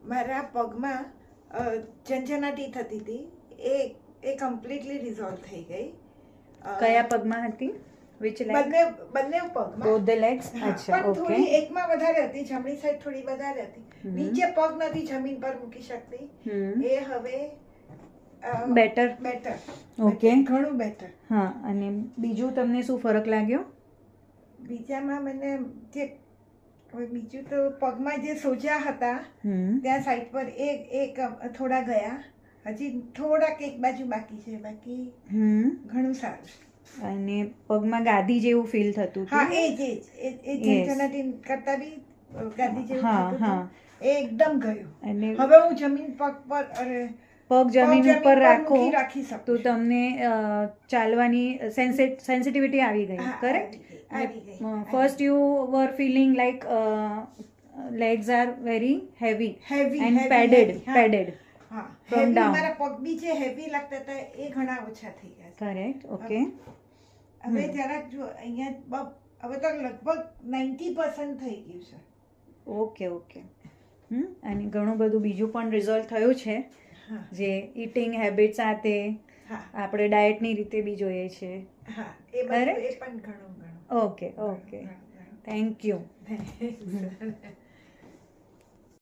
મારા પગમાં ઝંઝનાટી થતી હતી એ કમ્પ્લીટલી રિઝોલ્વ થઈ ગઈ. કયા પગમાં હતી? which leg? બંને પગમાં. both the legs? અચ્છા, પણ ઓકે. થોડી એકમાં વધારે હતી, જમણી સાઈડ થોડી વધારે હતી. નીચે પગ નથી જમીન પર મૂકી શકતી. એ હવે બેટર. ઓકે, ઘણું બેટર. હા. અને બીજું તમને શું ફરક લાગ્યો? બીજામાં મને બીજું તો પગમાં જે સોજા હતા ત્યાં સાઈડ પર એક થોડા ગયા, હજી થોડાક એક બાજુ બાકી છે, બાકી ઘણું સારું. અને પગમાં ગાદી જેવું ફીલ થતું હતું? હા, એ ઝંઝનાટી કરતા બી ગાદી જેવું થતું હતું. એ એકદમ ગયું. અને હવે હું જમીન પગ જમીન ઉપર રાખી શકું તો તમને ચાલવાની સેન્સિટિવિટી આવી ગઈ, correct? First you var feeling like legs are very heavy and padded. from down. મારા પગ બી જે હેવી લાગતા હતા એ ઘણા ઓછા થઈ ગયા. Correct, okay. હવે જરાક જો અહીંયા હવે તો લગભગ 90% થઈ ગયું છે. ઓકે. અને ઘણું બધું બીજું પણ રિઝોલ્વ થયું છે, જે ઈટિંગ હેબિટ સાથે આપણે ડાયટની રીતે બી જોઈએ છે. હા, એ પણ ઘણું. ઓકે. Thank you.